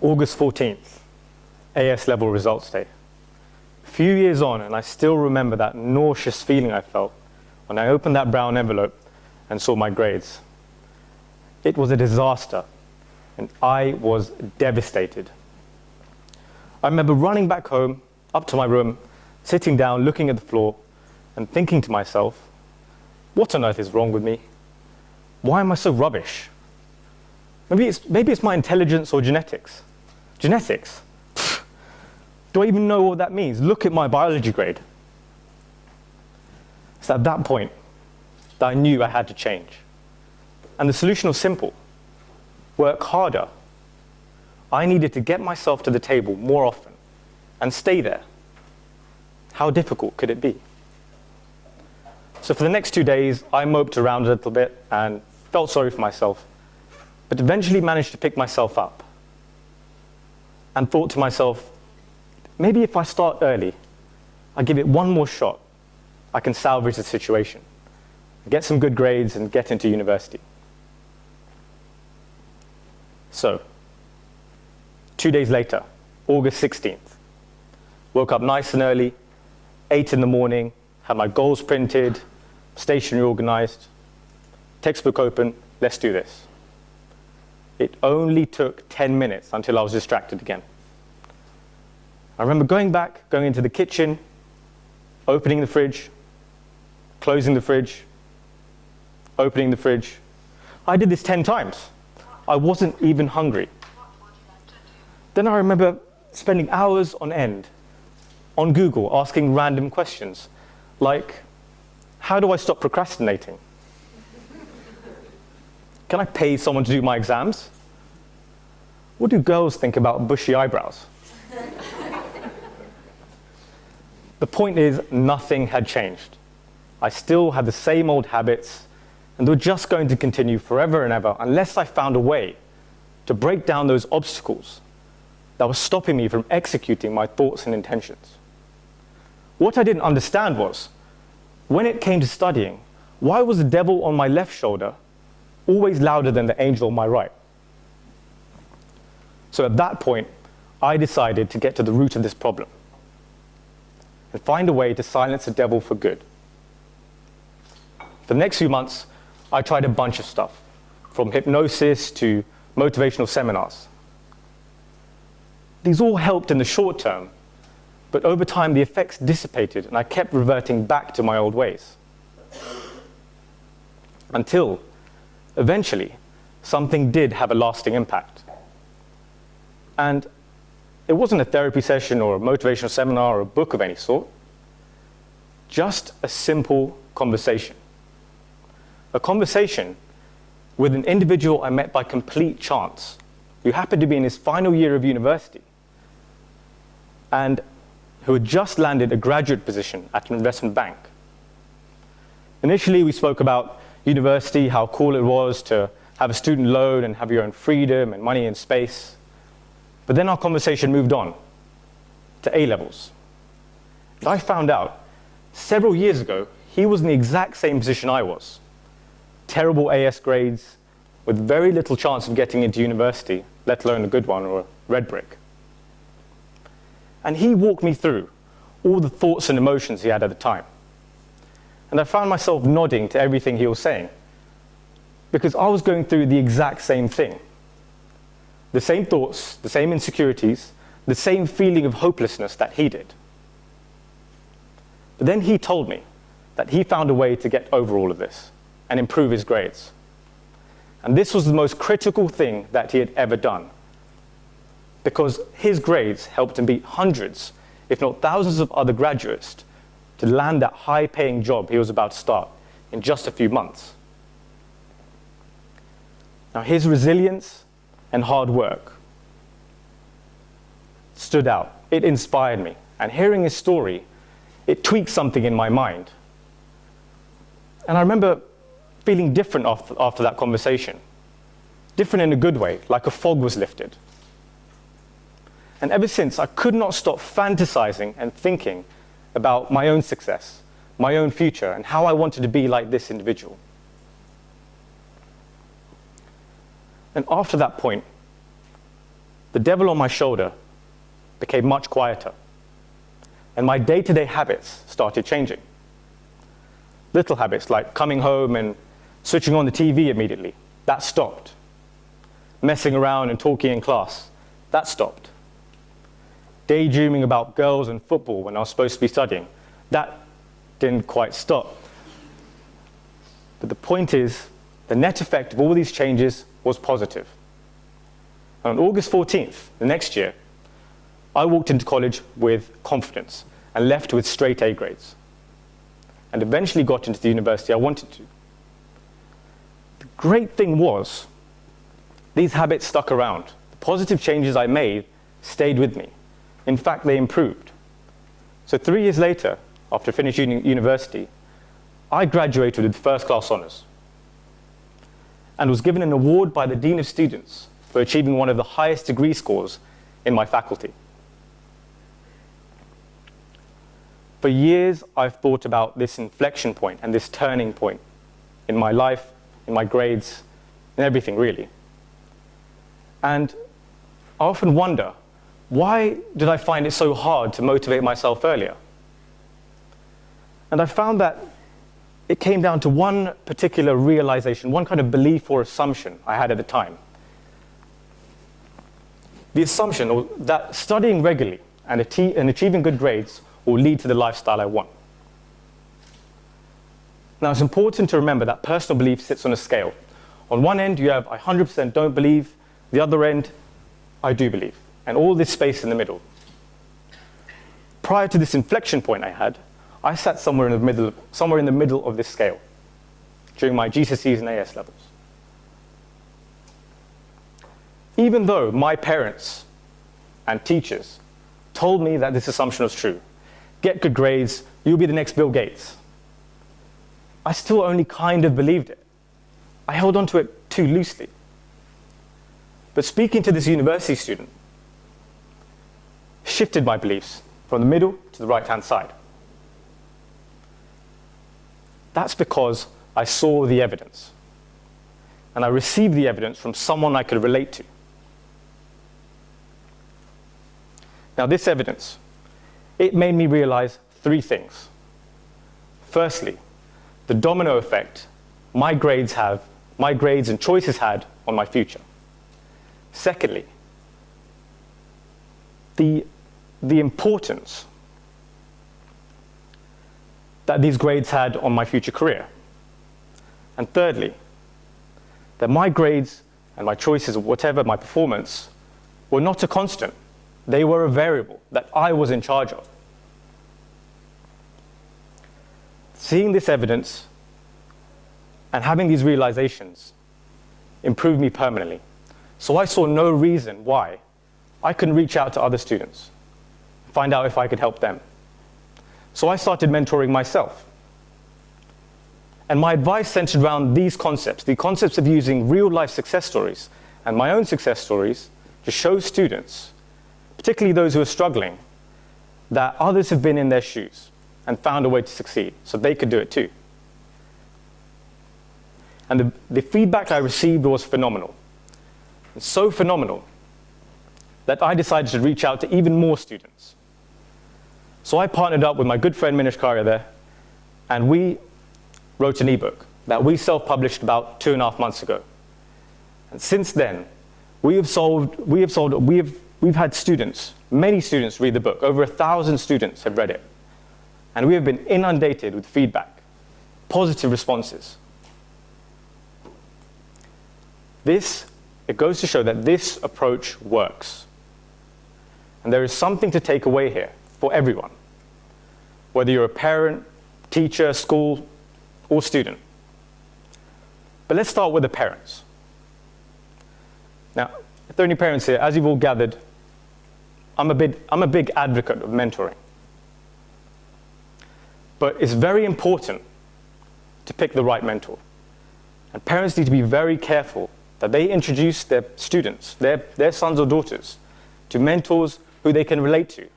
August 14th, AS level results day. A few years on, and I still remember that nauseous feeling I felt when I opened that brown envelope and saw my grades. It was a disaster, and I was devastated. I remember running back home, up to my room, sitting down, looking at the floor, and thinking to myself, what on earth is wrong with me? Why am I so rubbish? Maybe it's my intelligence or genetics. Genetics? Pfft. Do I even know what that means? Look at my biology grade. It's at that point that I knew I had to change. And the solution was simple. Work harder. I needed to get myself to the table more often and stay there. How difficult could it be? So for the next 2 days, I moped around a little bit and felt sorry for myself, but eventually managed to pick myself up and thought to myself, maybe if I start early, I give it one more shot, I can salvage the situation, get some good grades and get into university. So, 2 days later, August 16th, woke up nice and early, 8 in the morning, had my goals printed, stationery organized, textbook open, let's do this. It only took 10 minutes until I was distracted again. I remember going into the kitchen, opening the fridge, closing the fridge, opening the fridge. I did this 10 times. I wasn't even hungry. Then I remember spending hours on end on Google asking random questions like, how do I stop procrastinating? Can I pay someone to do my exams? What do girls think about bushy eyebrows? The point is, nothing had changed. I still had the same old habits, and they were just going to continue forever and ever unless I found a way to break down those obstacles that were stopping me from executing my thoughts and intentions. What I didn't understand was, when it came to studying, why was the devil on my left shoulder always louder than the angel on my right? So at that point, I decided to get to the root of this problem and find a way to silence the devil for good. For the next few months, I tried a bunch of stuff, from hypnosis to motivational seminars. These all helped in the short term, but over time the effects dissipated and I kept reverting back to my old ways. Until, eventually, something did have a lasting impact. And it wasn't a therapy session or a motivational seminar or a book of any sort, just a simple conversation. A conversation with an individual I met by complete chance, who happened to be in his final year of university, and who had just landed a graduate position at an investment bank. Initially, we spoke about university, how cool it was to have a student loan and have your own freedom and money and space. But then our conversation moved on to A-levels. And I found out several years ago, he was in the exact same position I was. Terrible AS grades, with very little chance of getting into university, let alone a good one or a red brick. And he walked me through all the thoughts and emotions he had at the time. And I found myself nodding to everything he was saying, because I was going through the exact same thing. The same thoughts, the same insecurities, the same feeling of hopelessness that he did. But then he told me that he found a way to get over all of this and improve his grades. And this was the most critical thing that he had ever done, because his grades helped him beat hundreds, if not thousands of other graduates to land that high-paying job he was about to start in just a few months. Now, his resilience and hard work stood out. It inspired me. And hearing his story, it tweaked something in my mind. And I remember feeling different after that conversation. Different in a good way, like a fog was lifted. And ever since, I could not stop fantasizing and thinking about my own success, my own future, and how I wanted to be like this individual. And after that point, the devil on my shoulder became much quieter, and my day-to-day habits started changing. Little habits like coming home and switching on the TV immediately, that stopped. Messing around and talking in class, that stopped. Daydreaming about girls and football when I was supposed to be studying, that didn't quite stop. But the point is, the net effect of all these changes was positive. And on August 14th, the next year, I walked into college with confidence and left with straight A grades, and eventually got into the university I wanted to. The great thing was, these habits stuck around. The positive changes I made stayed with me. In fact, they improved. So 3 years later, after finishing university, I graduated with first-class honors and was given an award by the Dean of Students for achieving one of the highest degree scores in my faculty. For years, I've thought about this inflection point and this turning point in my life, in my grades, in everything really. And I often wonder, why did I find it so hard to motivate myself earlier? And I found that it came down to one particular realization, one kind of belief or assumption I had at the time. The assumption that studying regularly and achieving good grades will lead to the lifestyle I want. Now, it's important to remember that personal belief sits on a scale. On one end, you have I 100% don't believe, the other end, I do believe, and all this space in the middle. Prior to this inflection point I had, I sat somewhere in the middle of this scale during my GCSEs and AS levels. Even though my parents and teachers told me that this assumption was true, get good grades, you'll be the next Bill Gates, I still only kind of believed it. I held on to it too loosely. But speaking to this university student shifted my beliefs from the middle to the right-hand side. That's because I saw the evidence, and I received the evidence from someone I could relate to. Now, this evidence, it made me realize 3 things. Firstly, the domino effect my grades and choices had on my future. Secondly, the importance that these grades had on my future career. And thirdly, that my grades and my choices, or whatever, my performance, were not a constant. They were a variable that I was in charge of. Seeing this evidence and having these realizations improved me permanently. So I saw no reason why I couldn't reach out to other students, find out if I could help them. So I started mentoring myself. And my advice centered around these concepts, the concepts of using real-life success stories and my own success stories to show students, particularly those who are struggling, that others have been in their shoes and found a way to succeed, so they could do it too. And the feedback I received was phenomenal. And so phenomenal that I decided to reach out to even more students. So I partnered up with my good friend Minish Karya there, and we wrote an ebook that we self-published about 2.5 months ago. And since then, we've had students, many students read the book. Over 1,000 students have read it. And we have been inundated with feedback, positive responses. It goes to show that this approach works. And there is something to take away here for everyone, whether you're a parent, teacher, school, or student. But let's start with the parents. Now, if there are any parents here, as you've all gathered, I'm a big advocate of mentoring. But it's very important to pick the right mentor. And parents need to be very careful that they introduce their students, their sons or daughters, to mentors who they can relate to,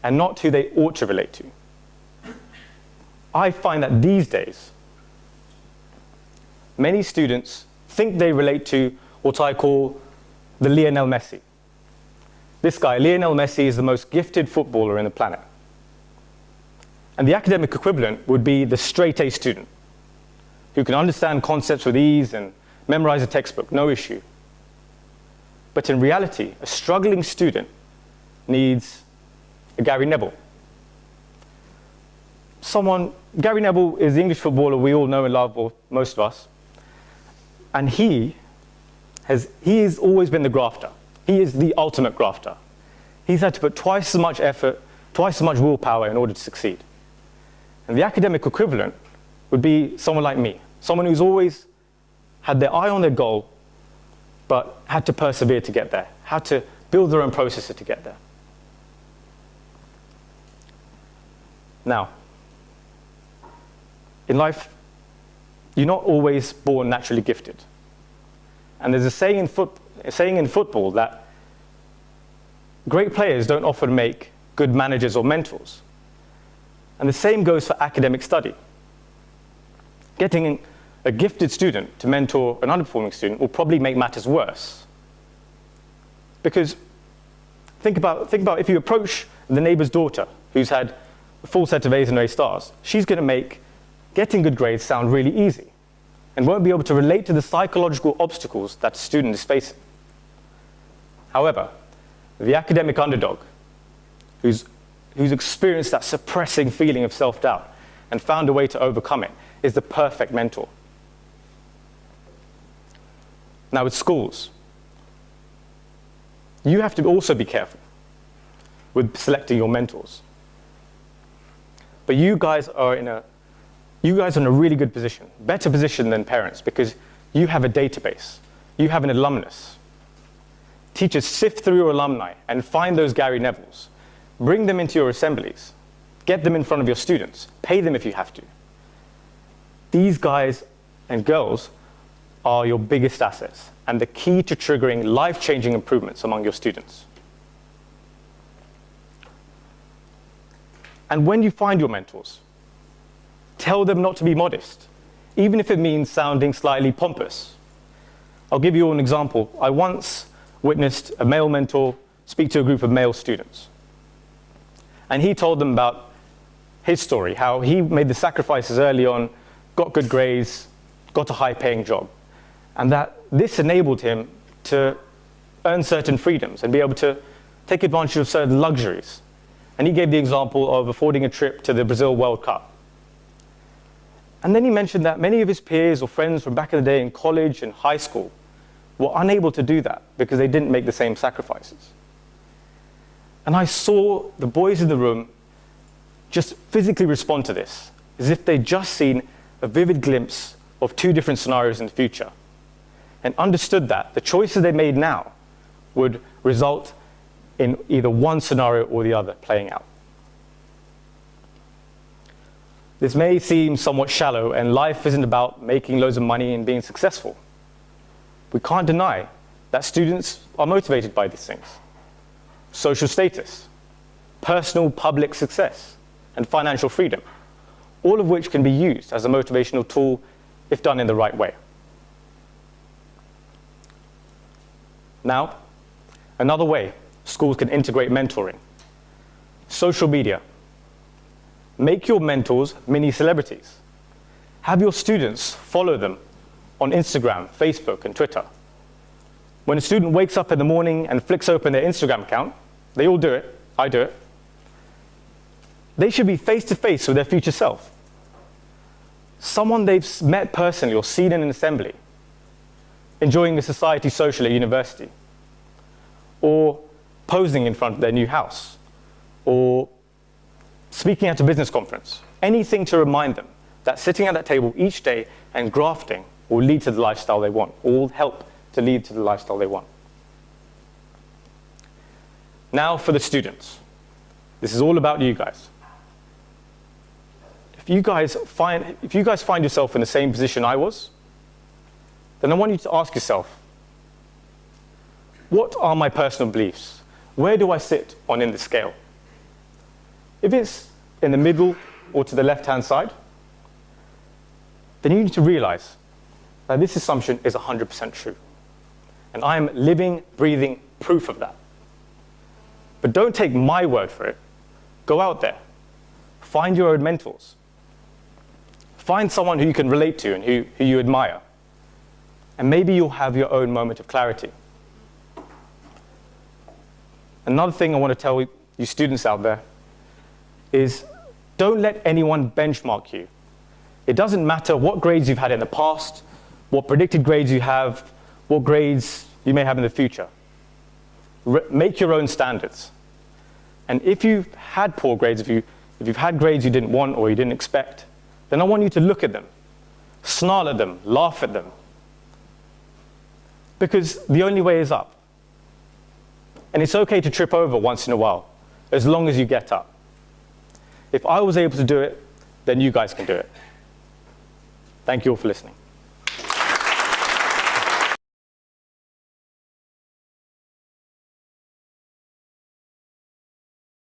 and not who they ought to relate to. I find that these days, many students think they relate to what I call the Lionel Messi. This guy, Lionel Messi, is the most gifted footballer in the planet. And the academic equivalent would be the straight A student, who can understand concepts with ease and memorize a textbook, no issue. But in reality, a struggling student needs a Gary Neville. Gary Neville is the English footballer we all know and love, or most of us. And he has always been the grafter. He is the ultimate grafter. He's had to put twice as much effort, twice as much willpower in order to succeed. And the academic equivalent would be someone like me, someone who's always had their eye on their goal, but had to persevere to get there, had to build their own processes to get there. Now, in life, you're not always born naturally gifted. And there's a saying in football that great players don't often make good managers or mentors. And the same goes for academic study. Getting a gifted student to mentor an underperforming student will probably make matters worse. Because think about if you approach the neighbor's daughter who's had a full set of A's and A stars, she's going to make getting good grades sound really easy and won't be able to relate to the psychological obstacles that a student is facing. However, the academic underdog who's experienced that suppressing feeling of self-doubt and found a way to overcome it is the perfect mentor. Now with schools, you have to also be careful with selecting your mentors. But you guys are in a really good position, better position than parents, because you have a database, you have an alumnus. Teachers sift through your alumni and find those Gary Nevilles, bring them into your assemblies, get them in front of your students, pay them if you have to. These guys and girls are your biggest assets and the key to triggering life-changing improvements among your students. And when you find your mentors, tell them not to be modest, even if it means sounding slightly pompous. I'll give you an example. I once witnessed a male mentor speak to a group of male students. And he told them about his story, how he made the sacrifices early on, got good grades, got a high-paying job, and that this enabled him to earn certain freedoms and be able to take advantage of certain luxuries. And he gave the example of affording a trip to the Brazil World Cup. And then he mentioned that many of his peers or friends from back in the day in college and high school were unable to do that because they didn't make the same sacrifices. And I saw the boys in the room just physically respond to this, as if they'd just seen a vivid glimpse of two different scenarios in the future, and understood that the choices they made now would result in either one scenario or the other playing out. This may seem somewhat shallow, and life isn't about making loads of money and being successful. We can't deny that students are motivated by these things. Social status, personal public success, and financial freedom, all of which can be used as a motivational tool if done in the right way. Now, another way schools can integrate mentoring. Social media. Make your mentors mini celebrities. Have your students follow them on Instagram, Facebook, and Twitter. When a student wakes up in the morning and flicks open their Instagram account, they all do it, I do it, they should be face-to-face with their future self. Someone they've met personally or seen in an assembly, enjoying a society social at university, or posing in front of their new house, or speaking at a business conference. Anything to remind them that sitting at that table each day and grafting will lead to the lifestyle they want, or will help to lead to the lifestyle they want. Now for the students. This is all about you guys. If you guys find yourself in the same position I was, then I want you to ask yourself, what are my personal beliefs? Where do I sit in the scale? If it's in the middle or to the left-hand side, then you need to realize that this assumption is 100% true. And I am living, breathing proof of that. But don't take my word for it. Go out there. Find your own mentors. Find someone who you can relate to and who you admire. And maybe you'll have your own moment of clarity. Another thing I want to tell you students out there is don't let anyone benchmark you. It doesn't matter what grades you've had in the past, what predicted grades you have, what grades you may have in the future. Make your own standards. And if you've had poor grades, if you've had grades you didn't want or you didn't expect, then I want you to look at them, snarl at them, laugh at them. Because the only way is up. And it's okay to trip over once in a while, as long as you get up. If I was able to do it, then you guys can do it. Thank you all for listening.